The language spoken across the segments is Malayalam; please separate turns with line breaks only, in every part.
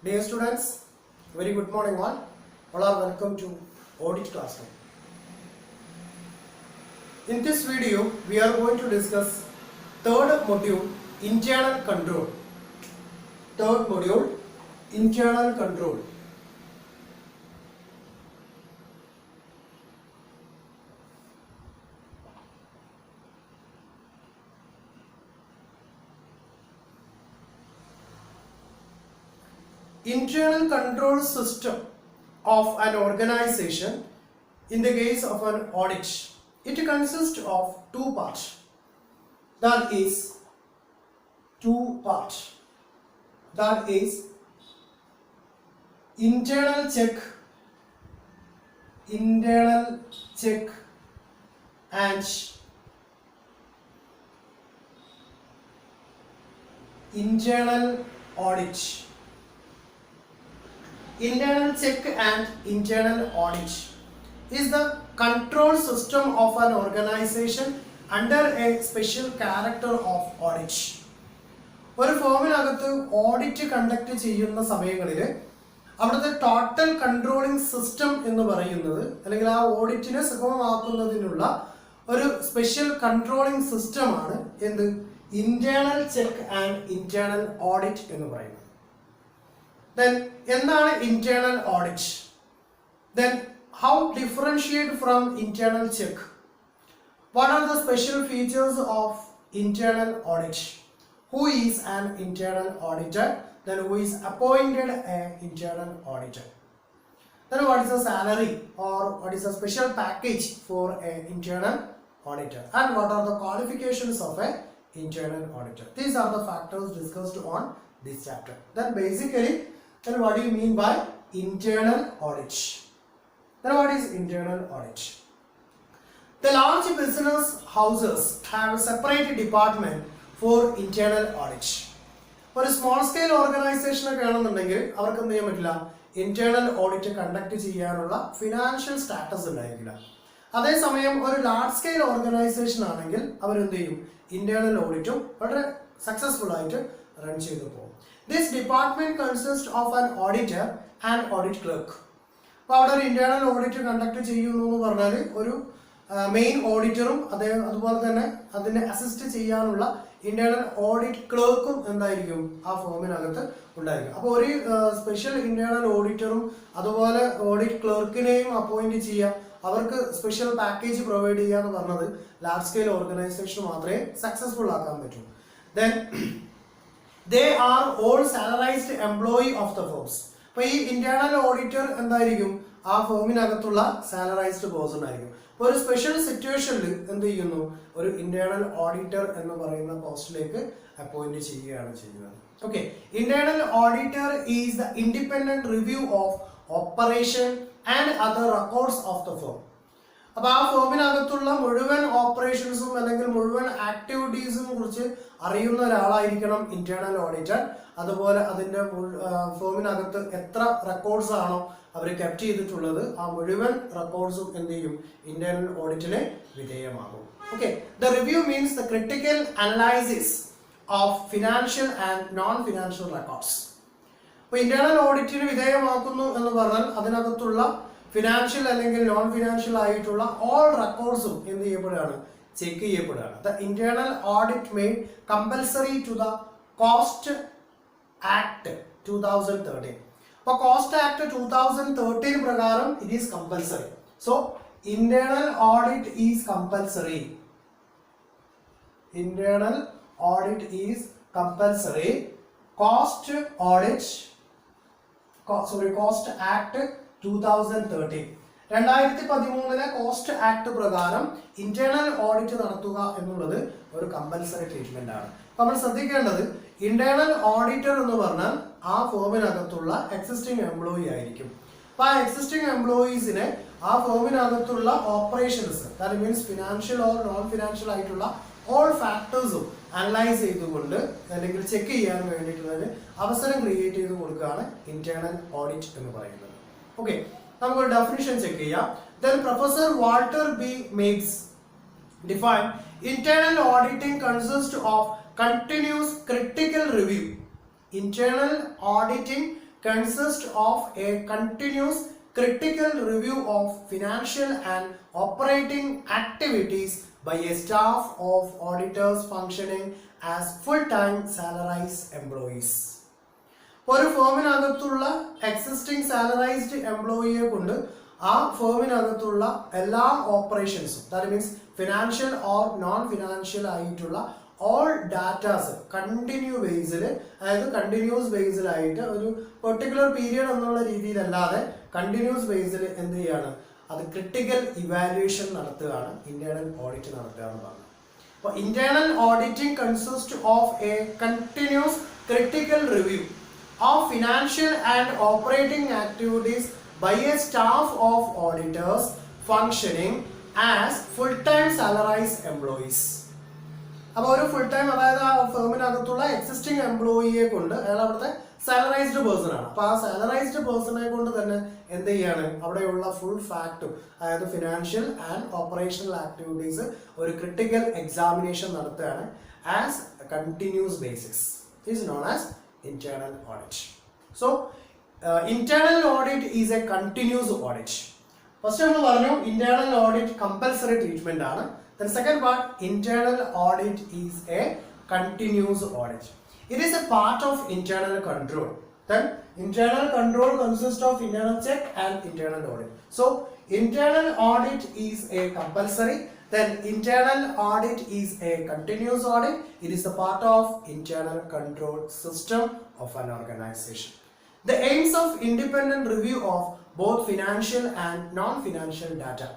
Dear students, very good morning all. All are welcome to Audit Classroom. In this video, we are going to discuss third module, Internal Control. Third module, Internal Control. Internal control system of an organization in the case of an audit. It consists of two parts. That is internal check and internal audit. Internal check and internal audit is the control system of an organization under a special character of audit. ഒരു ഫോമിനകത്ത് ഓഡിറ്റ് കണ്ടക്ട് ചെയ്യുന്ന സമയങ്ങളിൽ അവിടുത്തെ ടോട്ടൽ കൺട്രോളിംഗ് സിസ്റ്റം എന്ന് പറയുന്നത് അല്ലെങ്കിൽ ആ ഓഡിറ്റിനെ സുഗമമാക്കുന്നതിനുള്ള ഒരു സ്പെഷ്യൽ കൺട്രോളിംഗ് സിസ്റ്റമാണ് എന്ത് internal check and internal audit എന്ന് പറയുന്നത്. Then എന്താണ് internal audit? Then how differentiate from internal check? What are the special features of internal audit? Who is an internal auditor? Then who is appointed an internal auditor? Then what is the salary or what is the special package for an internal auditor? And what are the qualifications of an internal auditor? These are the factors discussed on this chapter. Then basically, then what do you mean by internal audit? Then what is internal audit? The large business houses have a separate department for internal audit. ഒരു സ്മോൾ സ്കെയിൽ ഓർഗനൈസേഷൻ ഒക്കെ ആണെന്നുണ്ടെങ്കിൽ അവർക്ക് എന്ത് ചെയ്യാൻ പറ്റില്ല, ഇന്റേണൽ ഓഡിറ്റ് കണ്ടക്ട് ചെയ്യാനുള്ള ഫിനാൻഷ്യൽ സ്റ്റാറ്റസ് ഉണ്ടായിരിക്കില്ല. അതേസമയം ഒരു ലാർജ് സ്കെയിൽ ഓർഗനൈസേഷൻ ആണെങ്കിൽ അവരെന്ത് ചെയ്യും, ഇന്റേണൽ ഓഡിറ്റും വളരെ സക്സസ്ഫുൾ ആയിട്ട് റൺ ചെയ്തു പോകും. This department consists of an auditor and audit clerk. അപ്പോൾ അവിടെ ഒരു ഇന്റേണൽ ഓഡിറ്റ് കണ്ടക്ട് ചെയ്യുന്നു എന്ന് പറഞ്ഞാൽ ഒരു മെയിൻ ഓഡിറ്ററും അതുപോലെ തന്നെ അതിനെ അസിസ്റ്റ് ചെയ്യാനുള്ള ഇന്റേണൽ ഓഡിറ്റ് ക്ലർക്കും എന്തായിരിക്കും ആ ഫോമിനകത്ത് ഉണ്ടായിരിക്കും. അപ്പോൾ ഒരു സ്പെഷ്യൽ ഇന്റേണൽ ഓഡിറ്ററും അതുപോലെ ഓഡിറ്റ് ക്ലർക്കിനെയും അപ്പോയിന്റ് ചെയ്യുക, അവർക്ക് സ്പെഷ്യൽ പാക്കേജ് പ്രൊവൈഡ് ചെയ്യുക എന്ന് പറഞ്ഞത് ലാർജ് സ്കെയിൽ ഓർഗനൈസേഷൻ മാത്രമേ സക്സസ്ഫുൾ ആക്കാൻ പറ്റൂ. Then they are all salarized employee of the firms. അപ്പോൾ ഈ ഇന്റേണൽ ഓഡിറ്റർ എന്തായിരിക്കും, ആ ഫോമിനകത്തുള്ള സാലറൈസ്ഡ് പേഴ്സൺ ആയിരിക്കും. അപ്പോൾ ഒരു സ്പെഷ്യൽ സിറ്റുവേഷനിൽ എന്ത് ചെയ്യുന്നു, ഒരു ഇന്റേണൽ ഓഡിറ്റർ എന്ന് പറയുന്ന പോസ്റ്റിലേക്ക് അപ്പോയിന്റ് ചെയ്യുകയാണ് ചെയ്യുന്നത്. Okay, internal auditor is the independent review of operation and other records of the firm. അപ്പോൾ ആ ഫോമിനകത്തുള്ള മുഴുവൻ ഓപ്പറേഷൻസും അല്ലെങ്കിൽ മുഴുവൻ ആക്ടിവിറ്റീസും കുറിച്ച് അറിയുന്ന ഒരാളായിരിക്കണം ഇന്റേണൽ ഓഡിറ്റർ. അതുപോലെ അതിൻ്റെ ഫോമിനകത്ത് എത്ര റെക്കോർഡ്സ് ആണോ അവർ കെപ്റ്റ് ചെയ്തിട്ടുള്ളത് ആ മുഴുവൻ റെക്കോർഡ്സും എന്ത് ചെയ്യും, ഇന്റേണൽ ഓഡിറ്റിന് വിധേയമാകും. Okay, the review means the critical analysis of financial and non financial records. അപ്പോൾ ഇന്റേണൽ ഓഡിറ്റിന് വിധേയമാക്കുന്നു എന്ന് പറഞ്ഞാൽ അതിനകത്തുള്ള ഫിനാൻഷ്യൽ അല്ലെങ്കിൽ നോൺ ഫിനാൻഷ്യൽ ആയിട്ടുള്ള ഓൾ റെക്കോർഡ്സും എന്ത് ചെയ്യപ്പെടുകയാണ്, ചെക്ക് ചെയ്യപ്പെടുകയാണ്. The internal audit made compulsory to the cost act 2013. അപ്പോൾ കോസ്റ്റ് ആക്ട് 2013 പ്രകാരം it is compulsory. So internal audit is compulsory. Internal audit is compulsory. Cost act 2013 2013 cost act പ്രകാരം ഇന്റേണൽ ഓഡിറ്റ് നടത്തുക എന്നുള്ളത് ഒരു കമ്പൽസറി ട്രീറ്റ്മെന്റ് ആണ്. നമ്മൾ ശ്രദ്ധിക്കേണ്ടത് ഇന്റേണൽ ഓഡിറ്റർ എന്ന് പറഞ്ഞാൽ ആ ഫോമിനകത്തുള്ള എക്സിസ്റ്റിംഗ് എംപ്ലോയി ആയിരിക്കും. അപ്പൊ ആ എക്സിസ്റ്റിംഗ് എംപ്ലോയീസിനെ ആ ഫോമിനകത്തുള്ള operations that means financial or non financial ആയിട്ടുള്ള ഓൾ ഫാക്ടേഴ്സും അനലൈസ് ചെയ്തുകൊണ്ട് അല്ലെങ്കിൽ ചെക്ക് ചെയ്യാൻ വേണ്ടിയിട്ടുള്ളതിന് അവസരം ക്രിയേറ്റ് ചെയ്ത് കൊടുക്കുകയാണ് ഇന്റേണൽ ഓഡിറ്റ് എന്ന് പറയുന്നത്. ഓക്കെ, നമുക്കൊരു ഡെഫിനിഷൻ ചെക്ക് ചെയ്യാം. Then Professor Walter B. Meigs defined internal auditing consists of continuous critical review. Internal auditing consists of a continuous critical review of financial and operating activities by a staff of auditors functioning as full-time salarized employees. ഒരു ഫേമിനകത്തുള്ള എക്സിസ്റ്റിംഗ് സാലറൈസ്ഡ് എംപ്ലോയിയെ കൊണ്ട് ആ ഫേമിനകത്തുള്ള എല്ലാ ഓപ്പറേഷൻസും, that means financial or non financial ആയിട്ടുള്ള ഓൾ ഡാറ്റാസ് കണ്ടിന്യൂ ബേസിൽ, അതായത് കണ്ടിന്യൂസ് ബേസിലായിട്ട് ഒരു പെർട്ടിക്കുലർ പീരിയഡ് എന്നുള്ള രീതിയിലല്ലാതെ കണ്ടിന്യൂസ് ബേസിൽ എന്ത് ചെയ്യാണ്, അത് ക്രിട്ടിക്കൽ ഇവാലുവേഷൻ നടത്തുകയാണ്, ഇന്റേണൽ ഓഡിറ്റ് നടത്തുക എന്ന് പറഞ്ഞു. അപ്പോൾ internal auditing consist of A continuous critical review of financial and operating activities by a staff of auditors functioning as full-time salarized employees. അപ്പോൾ ഒരു ഫുൾ ടൈം, അതായത് ആ ഫേമിനകത്തുള്ള എക്സിസ്റ്റിംഗ് എംപ്ലോയിയെ കൊണ്ട്, അയാൾ അവിടുത്തെ സാലറൈസ്ഡ് പേഴ്സൺ ആണ്. അപ്പോൾ ആ സാലറൈസ്ഡ് പേഴ്സണെ കൊണ്ട് തന്നെ എന്ത് ചെയ്യാണ്, അവിടെയുള്ള ഫുൾ ഫാക്റ്റും, അതായത് ഫിനാൻഷ്യൽ ആൻഡ് ഓപ്പറേഷണൽ ആക്ടിവിറ്റീസ് ഒരു ക്രിട്ടിക്കൽ എക്സാമിനേഷൻ നടത്തുകയാണ് as continuous basis. Is known as internal audit. So internal audit is a continuous audit. First നമ്മൾ പറഞ്ഞു internal audit compulsory treatment ആണ്. Then second part, internal audit is a continuous audit. It is a part of internal control. Then internal control consists of internal check and internal audit. So internal audit is a compulsory, then internal audit is a continuous audit. It is a part of internal control system of an organization. The aims of independent review of both financial and non-financial data.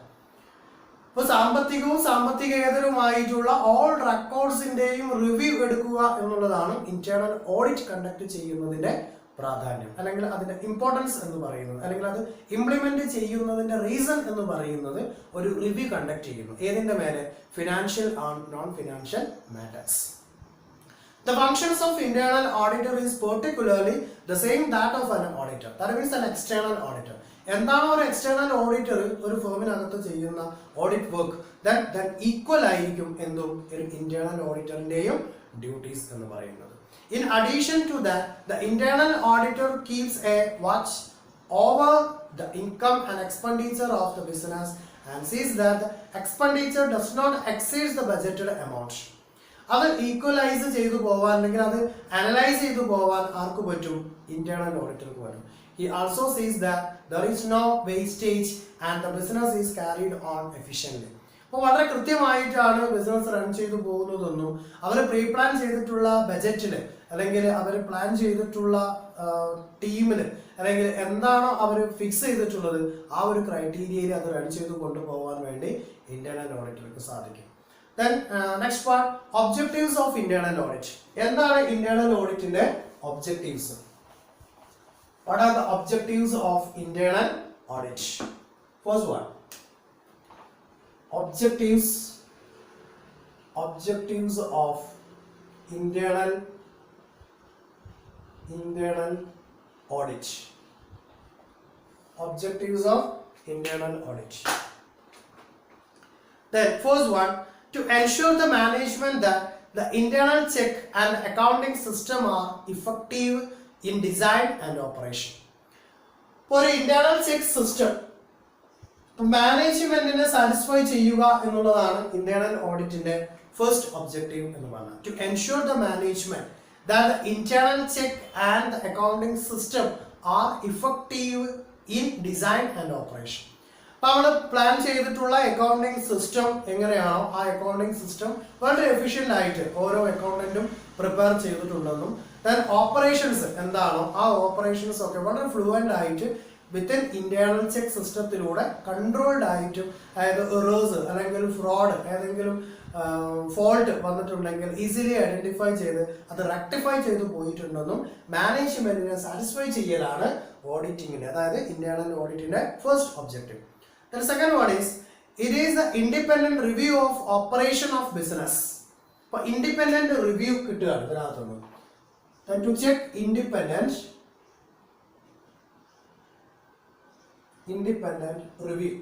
ഇപ്പോൾ സാമ്പത്തികവും സാമ്പത്തികേതരവുമായിട്ടുള്ള ഓൾ റെക്കോർഡ്സിന്റെയും റിവ്യൂ എടുക്കുക എന്നുള്ളതാണ് ഇന്റേണൽ ഓഡിറ്റ് കണ്ടക്ട് ചെയ്യുന്നതിന്റെ പ്രാധാന്യം, അല്ലെങ്കിൽ അതിന്റെ ഇമ്പോർട്ടൻസ് എന്ന് പറയുന്നത്, അല്ലെങ്കിൽ അത് ഇംപ്ലിമെന്റ് ചെയ്യുന്നതിന്റെ റീസൺ എന്ന് പറയുന്നത് ഒരു റിവ്യൂ കണ്ടക്ട് ചെയ്യുന്നു. ഏതിന്റെ മേലെ? Financial and non financial matters. The functions of internal auditor is particularly the same that of an auditor. That means an external auditor. എന്താണ് ഒരു എക്സ്റ്റേണൽ ഓഡിറ്റർ ഒരു ഫേമിനകത്ത് ചെയ്യുന്ന ഓഡിറ്റ് വർക്ക്? ദാൻ ഈക്വൽ ആയിരിക്കും എന്തും ഒരു ഇന്റേണൽ ഓഡിറ്ററിന്റെയും ഡ്യൂട്ടീസ് എന്ന് പറയുന്നത്. In addition to that, the internal auditor keeps a watch over the income and expenditure of the business and sees that the expenditure does not exceed the budgeted amount. അത് ഈക്വലൈസ് ചെയ്തു പോവാൻ, അല്ലെങ്കിൽ അത് അനലൈസ് ചെയ്തു പോവാൻ ആർക്ക് പറ്റും? ഇന്റേണൽ ഓഡിറ്റർക്ക് പറ്റും. He also sees that there is no wastage and the business is carried on efficiently. അപ്പോൾ വളരെ കൃത്യമായിട്ടാണ് ബിസിനസ് റൺ ചെയ്തു പോകുന്നതെന്നും അവർ പ്രീ പ്ലാൻ ചെയ്തിട്ടുള്ള ബജറ്റിൽ, അല്ലെങ്കിൽ അവർ പ്ലാൻ ചെയ്തിട്ടുള്ള ടീമിൽ, അല്ലെങ്കിൽ എന്താണോ അവർ ഫിക്സ് ചെയ്തിട്ടുള്ളത് ആ ഒരു ക്രൈറ്റീരിയയിൽ അത് റൺ ചെയ്ത് കൊണ്ടുപോകാൻ വേണ്ടി ഇന്റേണൽ ഓഡിറ്റർക്ക് സാധിക്കും. Then next part, objectives of internal audit. എന്താണ് ഇന്റേണൽ ഓഡിറ്റിന്റെ objectives? What are the objectives of internal audit? First one, objectives of internal audit. Objectives of internal audit. Then first one, to ensure the management that the internal check and accounting system are effective in design and operation. For internal check system മാനേജ്മെന്റിനെ സാറ്റിസ്ഫൈ ചെയ്യുക എന്നുള്ളതാണ് ഇന്റേണൽ ഓഡിറ്റിന്റെ ഫസ്റ്റ് ഒബ്ജക്റ്റീവ് എന്ന് പറഞ്ഞാൽ. To ensure the management that the internal check and the accounting system are effective in design and operation. അപ്പോൾ നമ്മൾ പ്ലാൻ ചെയ്തിട്ടുള്ള അക്കൗണ്ടിംഗ് സിസ്റ്റം എങ്ങനെയാണോ ആ അക്കൗണ്ടിംഗ് സിസ്റ്റം വളരെ എഫിഷ്യൻ്റ് ആയിട്ട് ഓരോ അക്കൗണ്ടന്റും പ്രിപ്പയർ ചെയ്തിട്ടുണ്ടെന്നും, ദെൻ ഓപ്പറേഷൻസ് എന്താണോ ആ ഓപ്പറേഷൻസ് ഒക്കെ വളരെ ഫ്ലുവൻ്റ് ആയിട്ട് വിത്തിൻ ഇന്റേണൽ ചെക്ക് സിസ്റ്റത്തിലൂടെ കൺട്രോൾഡ് ആയിട്ടും, അതായത് എറേഴ്സ് അല്ലെങ്കിൽ ഫ്രോഡ് ഏതെങ്കിലും ഫോൾട്ട് വന്നിട്ടുണ്ടെങ്കിൽ ഈസിലി ഐഡന്റിഫൈ ചെയ്ത് അത് റെക്ടിഫൈ ചെയ്ത് പോയിട്ടുണ്ടെന്നും മാനേജ്മെന്റിനെ സാറ്റിസ്ഫൈ ചെയ്യലാണ് ഓഡിറ്റിങ്ങിന്റെ, അതായത് ഇന്റേണൽ ഓഡിറ്റിന്റെ first objective. The second one is, it is the independent review of operation of business. അപ്പോൾ ഇൻഡിപെൻഡന്റ് റിവ്യൂ കിട്ടുകയാണ് ഇതിനകത്തുനിന്ന്. Then to check independent review.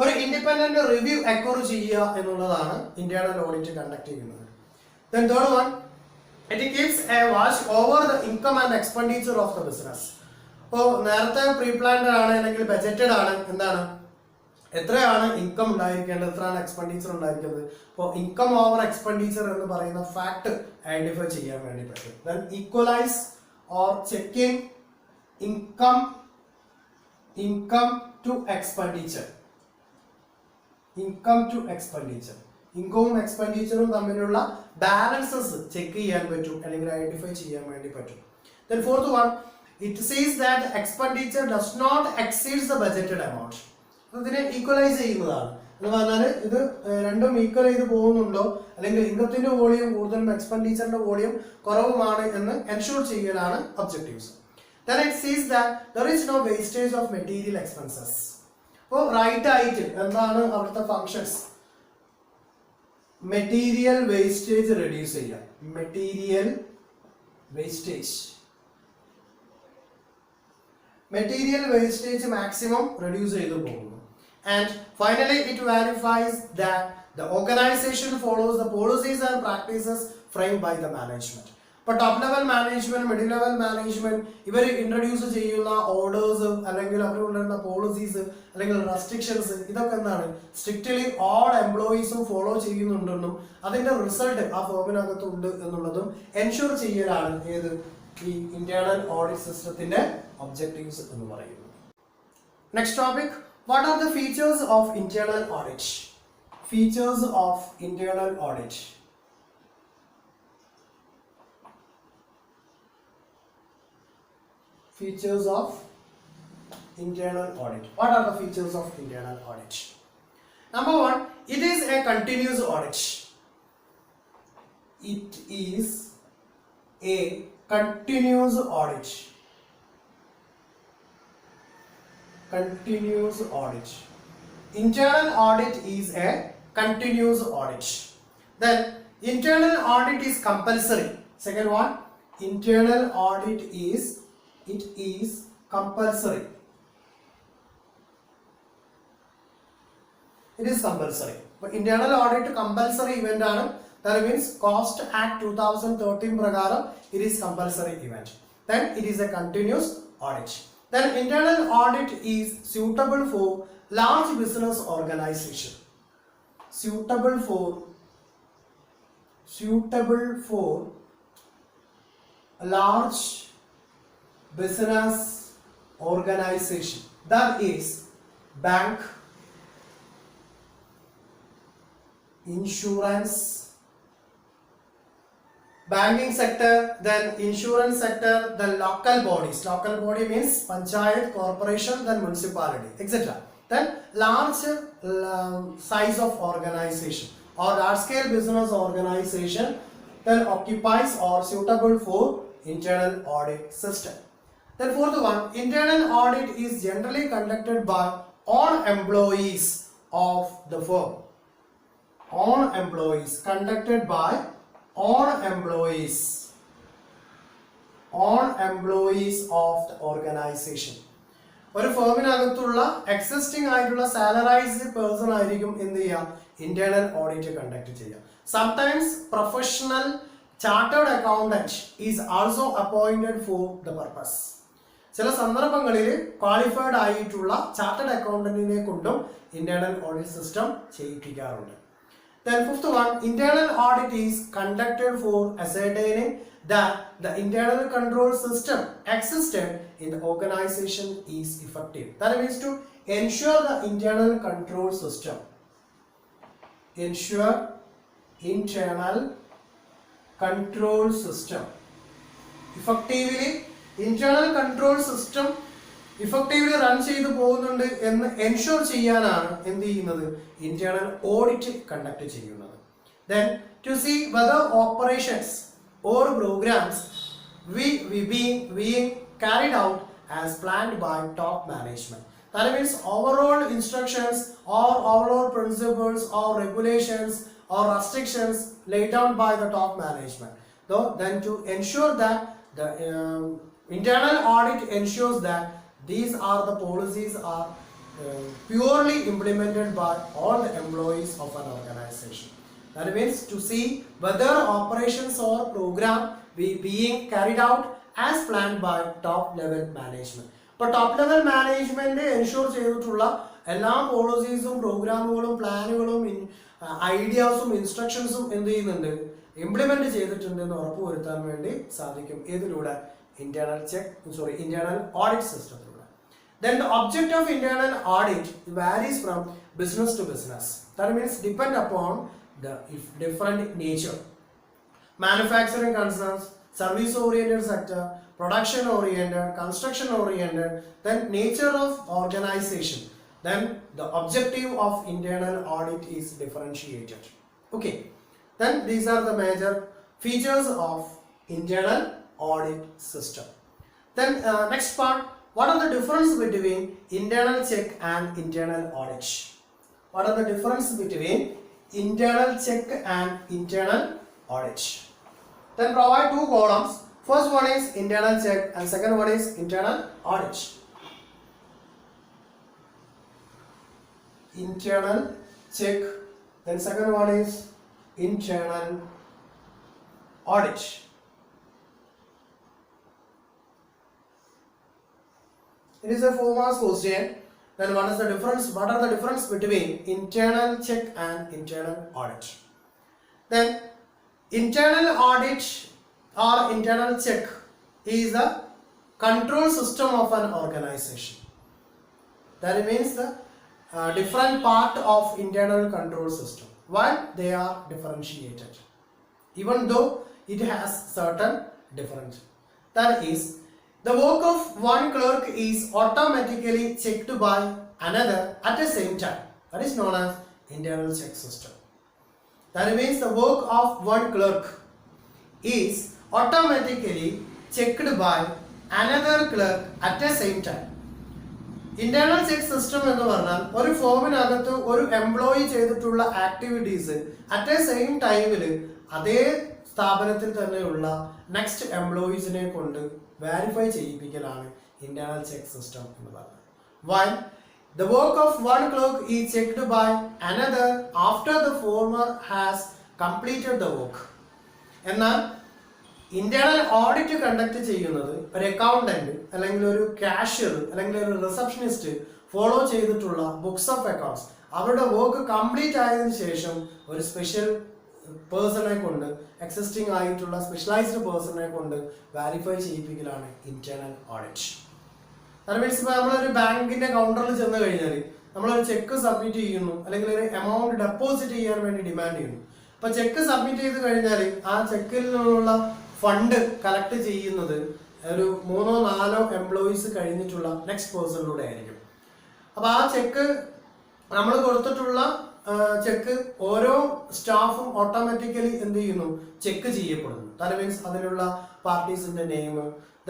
ഒരു ഇൻഡിപെൻഡന്റ് റിവ്യൂ അക്വയർ ചെയ്യുക എന്നുള്ളതാണ് ഇന്റേണൽ ഓഡിറ്റ് കണ്ടക്ട് ചെയ്യുന്നത്. Then third one, It keeps a watch over the income and expenditure of the business. അപ്പോൾ നേരത്തെ പ്രീ പ്ലാൻഡ് ആണ് അല്ലെങ്കിൽ ബജറ്റഡ് ആണ്, എന്താണ് എത്രയാണ് ഇൻകം ഉണ്ടായിരിക്കേണ്ടത്, എത്രയാണ് എക്സ്പെൻഡിച്ചർ ഉണ്ടായിരിക്കുന്നത്. അപ്പോൾ ഇൻകം ഓവർ എക്സ്പെൻഡിച്ചർ എന്ന് പറയുന്ന ഫാക്ട് ഐഡന്റിഫൈ ചെയ്യാൻ വേണ്ടി പറ്റും. Then equalise or checking income to expenditure. ഇൻകവും എക്സ്പെൻഡിച്ചറും തമ്മിലുള്ള ബാലൻസസ് ചെക്ക് ചെയ്യാൻ പറ്റും അല്ലെങ്കിൽ ഐഡന്റിഫൈ ചെയ്യാൻ വേണ്ടി പറ്റും. Then fourth one, it says that the expenditure does not exceed the budgeted amount. ഇതിനെ ഈക്വലൈസ് ചെയ്യുന്നതാണ് എന്ന് പറഞ്ഞാൽ ഇത് രണ്ടും ഈക്വൽ ചെയ്ത് പോകുന്നുണ്ടോ അല്ലെങ്കിൽ ഇൻകത്തിന്റെ വോളിയം കൂടുതലും എക്സ്പെൻഡിച്ചറിന്റെ വോളിയം കുറവുമാണ് എന്ന് എൻഷുർ ചെയ്യലാണ് objectives. Then it says that there is no wastage of material expenses. അപ്പോൾ റൈറ്റ് ആയിട്ട് എന്താണ് അവിടുത്തെ ഫങ്ഷൻസ്? മെറ്റീരിയൽ വേസ്റ്റേജ് റെഡ്യൂസ് ചെയ്യാം. മെറ്റീരിയൽ വേസ്റ്റേജ് മാക്സിമം റെഡ്യൂസ് ചെയ്തു പോകുന്നു. And finally it verifies that the organization follows the policies and practices framed by the management. ഇപ്പോൾ top level management, middle level management ഇവർ ഇൻട്രൊഡ്യൂസ് ചെയ്യുന്ന ഓർഡേഴ്സ് അല്ലെങ്കിൽ അവർ കൊണ്ടുവരുന്ന പോളിസീസ് അല്ലെങ്കിൽ റെസ്ട്രിക്ഷൻസ് ഇതൊക്കെ എന്താണ് സ്ട്രിക്റ്റ്ലി ഓൾ എംപ്ലോയീസും ഫോളോ ചെയ്യുന്നുണ്ടെന്നും അതിന്റെ റിസൾട്ട് ആ ഫോമിനകത്തുണ്ട് എന്നുള്ളതും എൻഷുർ ചെയ്യലാണ് ഏത് ഈ ഇന്റേണൽ ഓഡിറ്റ് സിസ്റ്റത്തിന്റെ ഒബ്ജക്റ്റീവ്സ് എന്ന് പറയുന്നത്. Next topic, what are the features of internal audit? Features of internal audit. Features of internal audit. What are the features of internal audit? Number one, it is a continuous audit. It is a continuous audit. Continuous audit. Internal audit is a continuous audit. Then internal audit is compulsory. Second one, internal audit is compulsory. It is compulsory. But internal audit compulsory event ആണ്. That means Cost Act 2013 പ്രകാരം it is compulsory event. Then it is a continuous audit. Then internal audit is suitable for large business organization. Suitable for large business organization, that is bank, insurance, banking sector, then insurance sector, then local bodies. Local body means panchayat, corporation, then municipality, etc. Then large size of organization or large scale business organization then occupies or suitable for internal audit system. Then fourth one, internal audit is generally conducted by all employees of the firm. All employees, conducted by all employees of the organization. ഒരു ഫേമിനകത്തുള്ള എക്സിസ്റ്റിംഗ് ആയിട്ടുള്ള സാലറൈസ്ഡ് പേഴ്സൺ ആയിരിക്കും എന്ത് ചെയ്യുക, ഇന്റേണൽ ഓഡിറ്റ് കണ്ടക്ട് ചെയ്യുക. Sometimes professional chartered accountant is also appointed for the purpose. ചില സന്ദർഭങ്ങളിൽ ക്വാളിഫൈഡ് ആയിട്ടുള്ള ചാർട്ടേഡ് അക്കൗണ്ടന്റിനെ കൊണ്ടും ഇന്റേണൽ ഓഡിറ്റ് സിസ്റ്റം ചെയ്യിപ്പിക്കാറുണ്ട്. Then fifth one, internal audit is conducted for ascertaining that the internal control system existed in the organization is effective. That means to ensure the internal control system. Ensure internal control system. Effectively, internal control system effectively run ചെയ്തു പോകുന്നുണ്ട് എന്ന് എൻഷുർ ചെയ്യാനാണ് എന്ത് ചെയ്യുന്നത്, ഇന്റേണൽ ഓഡിറ്റ് കണ്ടക്ട് ചെയ്യുന്നത്. Then to see whether operations or programs being carried out as planned by top management. That means overall instructions or overall principles or regulations or restrictions laid down by the top management. Though then to ensure that the internal audit ensures that these are the policies are purely implemented by all the employees of an organization. That means to see whether operations or program being carried out as planned by top level management. ഇപ്പോൾ ടോപ്പ് ലെവൽ മാനേജ്മെന്റ് എൻഷുർ ചെയ്തിട്ടുള്ള എല്ലാ പോളിസീസും പ്രോഗ്രാമുകളും പ്ലാനുകളും ഐഡിയാസും ഇൻസ്ട്രക്ഷൻസും എന്ത് ചെയ്യുന്നുണ്ട്, ഇംപ്ലിമെന്റ് ചെയ്തിട്ടുണ്ട് എന്ന് ഉറപ്പുവരുത്താൻ വേണ്ടി സാധിക്കും. ഏതിലൂടെ? internal audit സിസ്റ്റത്തിലൂടെ. Then the object of internal audit varies from business to business. That means depend upon the different nature. Manufacturing concerns, service oriented sector, production oriented, construction oriented, then nature of organization, then the objective of internal audit is differentiated. Okay, then these are the major features of internal audit system. Then next part, what are the difference between internal check and internal audit? What are the difference between internal check and internal audit? Then provide two columns. First one is internal check and second one is internal audit. Internal check, then second one is internal audit. It is a 4 marks question. Then what is the difference? What are the difference between internal check and internal audit? Then internal audit or internal check is the control system of an organization. That means the different part of internal control system. Why they are differentiated, even though it has certain difference. That is, the work of one clerk is automatically checked by another at the same time. That is known as internal check system. That means the work of one clerk is automatically checked by another clerk at the same time. Internal check system എന്ന് പറഞ്ഞാൽ ഒരു ഫോമിനകത്ത് ഒരു എംപ്ലോയി ചെയ്തിട്ടുള്ള ആക്ടിവിറ്റീസ് അറ്റ് എ സെയിം ടൈമിൽ അതേ സ്ഥാപനത്തിൽ തന്നെയുള്ള നെക്സ്റ്റ് എംപ്ലോയീസിനെ കൊണ്ട് വെരിഫൈ ചെയ്യിപ്പിക്കലാണ് ഇന്റേണൽ ചെക്ക് സിസ്റ്റം എന്ന് പറയുന്നത്. While the work of one clerk is checked by another after the former has completed the work. എന്നാൽ ഇന്റേണൽ ഓഡിറ്റ് കണ്ടക്ട് ചെയ്യുന്നത് ഒരു അക്കൗണ്ടന്റ് അല്ലെങ്കിൽ ഒരു കാഷ്യർ അല്ലെങ്കിൽ ഒരു റിസപ്ഷനിസ്റ്റ് ഫോളോ ചെയ്തിട്ടുള്ള ബുക്സ് ഓഫ് അക്കൗണ്ട്സ് അവരുടെ വർക്ക് കംപ്ലീറ്റ് ആയതിനു ശേഷം ഒരു സ്പെഷ്യൽ പേഴ്സണെ കൊണ്ട് എക്സിസ്റ്റിംഗ് ആയിട്ടുള്ള സ്പെഷ്യലൈസ്ഡ് പേഴ്സണെ കൊണ്ട് വെരിഫൈ ചെയ്യിപ്പിക്കലാണ് ഇന്റേണൽ ഓഡിറ്റ്. അത് മീൻസ് ഇപ്പോൾ നമ്മളൊരു ബാങ്കിന്റെ കൗണ്ടറിൽ ചെന്ന് കഴിഞ്ഞാൽ നമ്മളൊരു ചെക്ക് സബ്മിറ്റ് ചെയ്യുന്നു അല്ലെങ്കിൽ ഒരു എമൗണ്ട് ഡെപ്പോസിറ്റ് ചെയ്യാൻ വേണ്ടി ഡിമാൻഡ് ചെയ്യുന്നു. അപ്പൊ ചെക്ക് സബ്മിറ്റ് ചെയ്ത് കഴിഞ്ഞാൽ ആ ചെക്കിൽ നിന്നുള്ള ഫണ്ട് കളക്ട് ചെയ്യുന്നത് ഒരു 3-4 എംപ്ലോയീസ് കഴിഞ്ഞിട്ടുള്ള നെക്സ്റ്റ് പേഴ്സണിലൂടെ ആയിരിക്കും. അപ്പൊ ആ ചെക്ക് നമ്മൾ കൊടുത്തിട്ടുള്ള ചെക്ക് ഓരോ സ്റ്റാഫും ഓട്ടോമാറ്റിക്കലി എന്ത് ചെയ്യുന്നു, ചെക്ക് ചെയ്യപ്പെടുന്നു. ദാറ്റ് മീൻസ് അതിലുള്ള പാർട്ടീസിന്റെ നെയിം,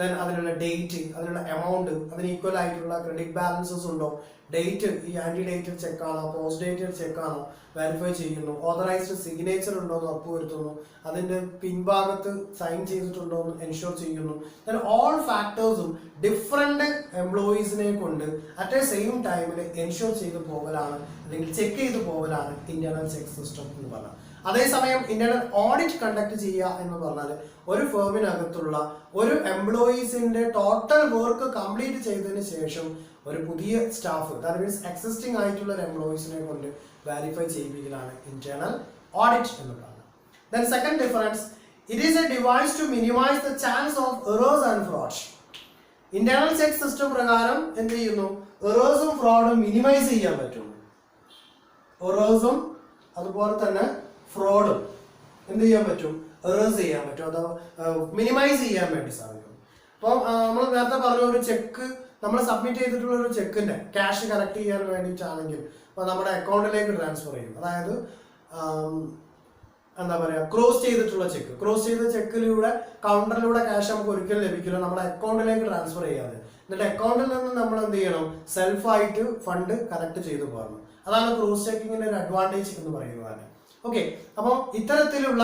ദെൻ അതിനുള്ള ഡേറ്റ്, അതിനുള്ള എമൗണ്ട്, അതിന് ഈക്വൽ ആയിട്ടുള്ള ക്രെഡിറ്റ് ബാലൻസസ് ഉണ്ടോ, ഡേറ്റ് ഈ ആന്റി ഡേറ്റഡ് ചെക്കാണോ പോസ്റ്റ് ഡേറ്റഡ് ചെക്കാണോ വെരിഫൈ ചെയ്യുന്നു, ഓതറൈസ്ഡ് സിഗ്നേച്ചർ ഉണ്ടോ എന്ന് ഉറപ്പുവരുത്തുന്നു, അതിന്റെ പിൻഭാഗത്ത് സൈൻ ചെയ്തിട്ടുണ്ടോ എന്ന് എൻഷുർ ചെയ്യുന്നു. ദെൻ ഓൾ ഫാക്ടേഴ്സും ഡിഫറെന്റ് എംപ്ലോയീസിനെ കൊണ്ട് അറ്റ് എ സെയിം ടൈമിൽ എൻഷുർ ചെയ്ത് പോകലാണ് അല്ലെങ്കിൽ ചെക്ക് ചെയ്ത് പോകലാണ് ഇന്റേണൽ ചെക്ക് സിസ്റ്റം എന്ന് പറഞ്ഞാൽ. അതേസമയം ഇന്റേണൽ ഓഡിറ്റ് കണ്ടക്ട് ചെയ്യുക എന്ന് പറഞ്ഞാൽ ഒരു ഫേമിനകത്തുള്ള ഒരു എംപ്ലോയീസിന്റെ ടോട്ടൽ വർക്ക് കംപ്ലീറ്റ് ചെയ്തതിന് ശേഷം ഒരു പുതിയ സ്റ്റാഫ്, ദാറ്റ് മീൻസ് എക്സിസ്റ്റിംഗ് ആയിട്ടുള്ള ഒരു എംപ്ലോയീസിനെ കൊണ്ട് വെരിഫൈ ചെയ്യിപ്പിക്കലാണ് ഇന്റേണൽ ഓഡിറ്റ് എന്ന് പറയുന്നത്. Then second difference, it is a device to minimize the chance of errors and frauds. Internal check system പ്രകാരം എന്ത് ചെയ്യുന്നു, എറേഴ്സും ഫ്രോഡും മിനിമൈസ് ചെയ്യാൻ പറ്റും. എറേഴ്സും അതുപോലെ തന്നെ ഫ്രോഡും എന്ത് ചെയ്യാൻ പറ്റും, എറേഴ്സ് ചെയ്യാൻ പറ്റും, അതോ മിനിമൈസ് ചെയ്യാൻ വേണ്ടി സാധിക്കും. അപ്പോൾ നമ്മൾ നേരത്തെ പറഞ്ഞ ഒരു ചെക്ക് നമ്മൾ സബ്മിറ്റ് ചെയ്തിട്ടുള്ള ഒരു ചെക്കിന്റെ ക്യാഷ് കളക്ട് ചെയ്യാൻ വേണ്ടിയിട്ടാണെങ്കിൽ അപ്പോൾ നമ്മുടെ അക്കൗണ്ടിലേക്ക് ട്രാൻസ്ഫർ ചെയ്യും. അതായത് എന്താ പറയുക, ക്ലോസ് ചെയ്തിട്ടുള്ള ചെക്ക്, ക്ലോസ് ചെയ്ത ചെക്കിലൂടെ കൗണ്ടറിലൂടെ ക്യാഷ് നമുക്ക് ഒരിക്കലും ലഭിക്കില്ല, നമ്മുടെ അക്കൗണ്ടിലേക്ക് ട്രാൻസ്ഫർ ചെയ്യാതെ. എന്നിട്ട് അക്കൗണ്ടിൽ നിന്ന് നമ്മൾ എന്ത് ചെയ്യണം, സെൽഫായിട്ട് ഫണ്ട് കളക്ട് ചെയ്തു പോകണം. അതാണ് ക്രോസ് ചെക്കിങ്ങിന്റെ ഒരു അഡ്വാൻറ്റേജ് എന്ന് പറയുന്നത്. ഓക്കെ, അപ്പോൾ ഇത്തരത്തിലുള്ള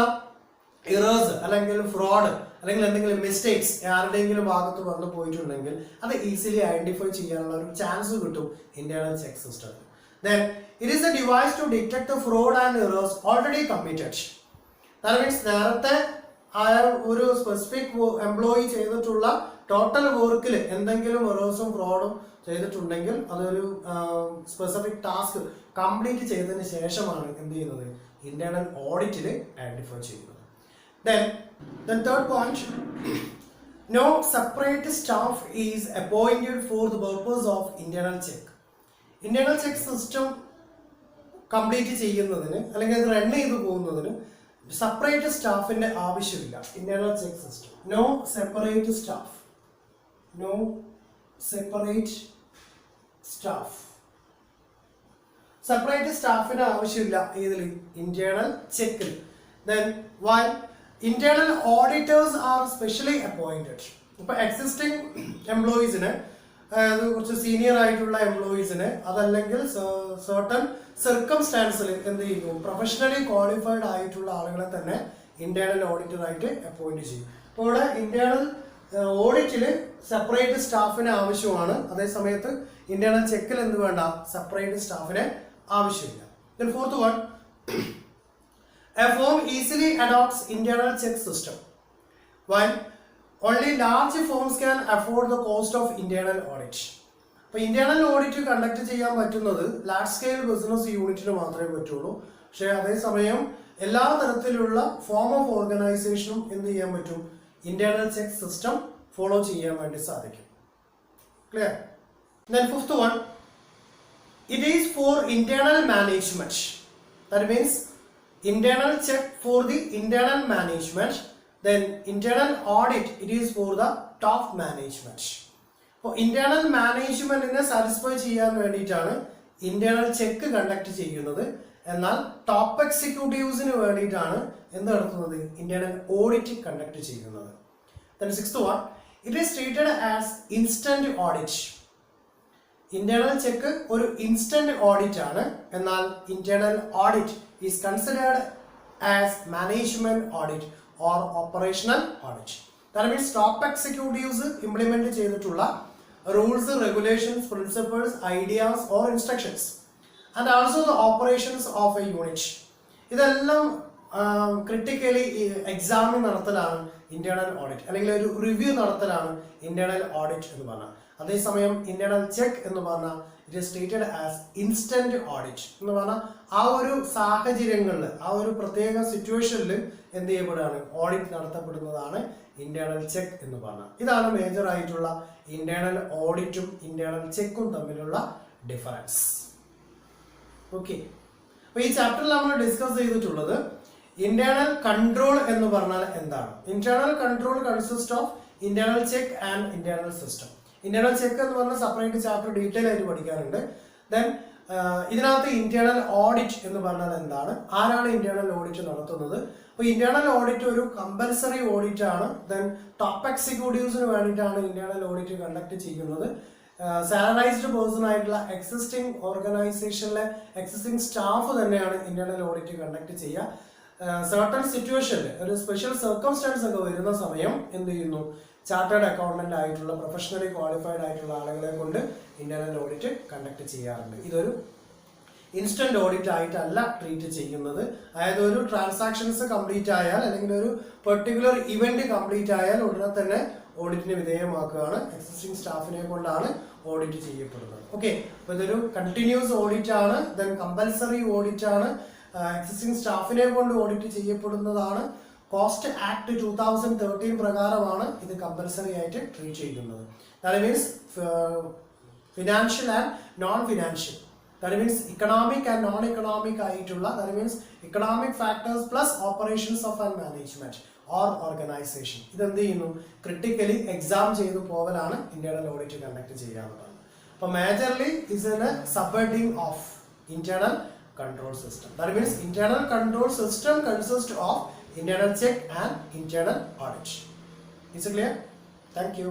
എറേഴ്സ് അല്ലെങ്കിൽ ഫ്രോഡ് അല്ലെങ്കിൽ എന്തെങ്കിലും മിസ്റ്റേക്സ് ആരുടെയെങ്കിലും ഭാഗത്ത് വന്നു പോയിട്ടുണ്ടെങ്കിൽ അത് ഈസിലി ഐഡന്റിഫൈ ചെയ്യാനുള്ള ഒരു ചാൻസ് കിട്ടും ഇന്റേണൽ ചെക്ക് സിസ്റ്റത്തിൽ. Then it is a device to detect the fraud and errors already committed. That means നേരത്തെ ആ ഒരു സ്പെസിഫിക് എംപ്ലോയി ചെയ്തിട്ടുള്ള ടോട്ടൽ വർക്കിൽ എന്തെങ്കിലും എറേഴ്സും ഫ്രോഡും ചെയ്തിട്ടുണ്ടെങ്കിൽ അതൊരു സ്പെസിഫിക് ടാസ്ക് കംപ്ലീറ്റ് ചെയ്തതിന് ശേഷമാണ് എന്ത് ചെയ്യുന്നത്, ഇന്റേണൽ ഓഡിറ്റിൽ ഐഡന്റിഫൈ ചെയ്യുന്നത്. Then third point, no separate staff is appointed for the purpose of internal check. Internal check system complete ചെയ്യുന്നതിന് അല്ലെങ്കിൽ അത് റൺ ചെയ്ത് പോകുന്നതിന് സെപ്പറേറ്റ് സ്റ്റാഫിന്റെ ആവശ്യമില്ല. Internal check system no separate staff, no separate staff, separate സ്റ്റാഫിന്റെ ആവശ്യമില്ല ഏതിൽ, ഇന്റേണൽ ചെക്കിൽ. Then while internal auditors are specially appointed, ഇപ്പൊ എക്സിസ്റ്റിംഗ് എംപ്ലോയീസിന്, അതായത് കുറച്ച് സീനിയർ ആയിട്ടുള്ള എംപ്ലോയീസിന് അതല്ലെങ്കിൽ സർട്ടൺ സർക്കംസ്റ്റാൻസിൽ എന്ത് ചെയ്യുന്നു, പ്രൊഫഷണലി ക്വാളിഫൈഡ് ആയിട്ടുള്ള ആളുകളെ തന്നെ ഇന്റേണൽ ഓഡിറ്റർ ആയിട്ട് അപ്പോയിന്റ് ചെയ്യും. അപ്പോൾ ഇവിടെ ഇന്റേണൽ ഓഡിറ്റിൽ സെപ്പറേറ്റ് സ്റ്റാഫിന് ആവശ്യമാണ്, അതേസമയത്ത് ഇന്റേണൽ ചെക്കിൽ എന്ത് വേണ്ട, സെപ്പറേറ്റ് സ്റ്റാഫിന് ആവശ്യമില്ല. Then fourth one, a firm easily adopts internal check system while only large firms can afford the cost of internal audit. അപ്പോൾ ഇന്റേണൽ ഓഡിറ്റ് കണ്ടക്ട് ചെയ്യാൻ പറ്റുന്നത് ലാർജ് സ്കെയിൽ ബിസിനസ് യൂണിറ്റിന് മാത്രമേ പറ്റുള്ളൂ. പക്ഷേ അതേസമയം എല്ലാ തരത്തിലുള്ള ഫോം ഓഫ് ഓർഗനൈസേഷനും എന്ത് ചെയ്യാൻ പറ്റും, ഇന്റേണൽ ചെക്ക് സിസ്റ്റം ഫോളോ ചെയ്യാൻ വേണ്ടി സാധിക്കും. Clear? Then fifth one, it is for internal management. That means internal check for the internal management, then internal audit it is for the top management. അപ്പോൾ ഇന്റേണൽ മാനേജ്മെന്റിനെ സാറ്റിസ്ഫൈ ചെയ്യാൻ വേണ്ടിയിട്ടാണ് ഇന്റേണൽ ചെക്ക് കണ്ടക്ട് ചെയ്യുന്നത്. എന്നാൽ ടോപ്പ് എക്സിക്യൂട്ടീവ്സിന് വേണ്ടിയിട്ടാണ് എന്ത് നടത്തുന്നത്, ഇന്റേണൽ ഓഡിറ്റ് കണ്ടക്ട് ചെയ്യുന്നത്. Then sixth one, it is treated as instant audit. Internal check ഒരു ഇൻസ്റ്റന്റ് ഓഡിറ്റ് ആണ്, എന്നാൽ internal audit is considered as management audit or operational audit. That means top executives implement ചെയ്തിട്ടുള്ള rules, regulations, principles, ideas or instructions and also the operations of a unit, ഇതെല്ലാം ക്രിട്ടിക്കലി എക്സാമിൻ നടത്തലാണ് ഇന്റേണൽ ഓഡിറ്റ്, അല്ലെങ്കിൽ ഒരു റിവ്യൂ നടത്തലാണ് ഇന്റേണൽ ഓഡിറ്റ് എന്ന് പറഞ്ഞാൽ. അതേസമയം ഇന്റേണൽ ചെക്ക് എന്ന് പറഞ്ഞാൽ it is treated as instant audit എന്ന് പറഞ്ഞാൽ ആ ഒരു സാഹചര്യങ്ങളിൽ, ആ ഒരു പ്രത്യേക സിറ്റുവേഷനിൽ എന്ത് ചെയ്യപ്പെടുകയാണ്, ഓഡിറ്റ് നടത്തപ്പെടുന്നതാണ് ഇന്റേണൽ ചെക്ക് എന്ന് പറഞ്ഞാൽ. ഇതാണ് മേജർ ആയിട്ടുള്ള ഇന്റേണൽ ഓഡിറ്റും ഇന്റേണൽ ചെക്കും തമ്മിലുള്ള ഡിഫറൻസ്. ഓക്കെ, അപ്പോൾ ഈ ചാപ്റ്ററിൽ നമ്മൾ ഡിസ്കസ് ചെയ്തിട്ടുള്ളത് ഇന്റേണൽ കൺട്രോൾ എന്ന് പറഞ്ഞാൽ എന്താണ്. Internal control consist of internal check and internal system. Internal check എന്ന് പറഞ്ഞാൽ സെപ്പറേറ്റ് ചാപ്റ്റർ ഡീറ്റെയിൽ ആയിട്ട് പഠിക്കാറുണ്ട്. ദെൻ ഇതിനകത്ത് ഇന്റേണൽ ഓഡിറ്റ് എന്ന് പറഞ്ഞാൽ എന്താണ്, ആരാണ് ഇന്റേണൽ ഓഡിറ്റ് നടത്തുന്നത്. അപ്പോൾ ഇന്റേണൽ ഓഡിറ്റ് ഒരു കമ്പൽസറി ഓഡിറ്റ് ആണ്. ദെൻ ടോപ്പ് എക്സിക്യൂട്ടീവ്സിന് വേണ്ടിയിട്ടാണ് ഇന്റേണൽ ഓഡിറ്റ് കണ്ടക്ട് ചെയ്യുന്നത്. സാലറൈസ്ഡ് പേഴ്സൺ ആയിട്ടുള്ള എക്സിസ്റ്റിംഗ് ഓർഗനൈസേഷനിലെ എക്സിസ്റ്റിംഗ് സ്റ്റാഫ് തന്നെയാണ് ഇന്റേണൽ ഓഡിറ്റ് കണ്ടക്ട് ചെയ്യുക. സർട്ടൺ സിറ്റുവേഷനിൽ ഒരു സ്പെഷ്യൽ സർക്കംസ്റ്റാൻസ് ഒക്കെ വരുന്ന സമയം എന്ത് ചെയ്യുന്നു, ചാർട്ടേഡ് അക്കൗണ്ടന്റ് ആയിട്ടുള്ള പ്രൊഫഷണലി ക്വാളിഫൈഡ് ആയിട്ടുള്ള ആളുകളെ കൊണ്ട് ഇന്റേണൽ ഓഡിറ്റ് കണ്ടക്ട് ചെയ്യാറുണ്ട്. ഇതൊരു ഇൻസ്റ്റന്റ് ഓഡിറ്റ് ആയിട്ടല്ല ട്രീറ്റ് ചെയ്യുന്നത്. അതായത് ഒരു ട്രാൻസാക്ഷൻസ് കംപ്ലീറ്റ് ആയാൽ അല്ലെങ്കിൽ ഒരു പെർട്ടിക്കുലർ ഇവന്റ് കംപ്ലീറ്റ് ആയാൽ ഉടനെ തന്നെ ഓഡിറ്റിന് വിധേയമാക്കുകയാണ്. എക്സിസ്റ്റിംഗ് സ്റ്റാഫിനെ കൊണ്ടാണ് ഓഡിറ്റ് ചെയ്യപ്പെടുന്നത്. ഓക്കെ, അപ്പോൾ ഇതൊരു കണ്ടിന്യൂസ് ഓഡിറ്റ് ആണ്. ദെൻ കമ്പൽസറി ഓഡിറ്റ് ആണ്. എക്സിസ്റ്റിംഗ് സ്റ്റാഫിനെ കൊണ്ട് ഓഡിറ്റ് ചെയ്യപ്പെടുന്നതാണ്. കോസ്റ്റ് ആക്ട് 2013 പ്രകാരമാണ് ഇത് കമ്പൽസറി ആയിട്ട് ട്രീറ്റ് ചെയ്യുന്നത്. That means financial and non financial, that means economic and non economic ആയിട്ടുള്ള, that means economic factors plus operations of an management or organization, ഇതെന്ത് ചെയ്യുന്നു, ക്രിട്ടിക്കലി എക്സാം ചെയ്തു പോകലാണ് ഇന്റേണൽ ഓഡിറ്റ് കണ്ടക്ട് ചെയ്യാവുന്നതാണ്. അപ്പോൾ majorly is a subheading of internal control system. That means internal control system consists of internal check and internal audit. Is it clear? Thank you.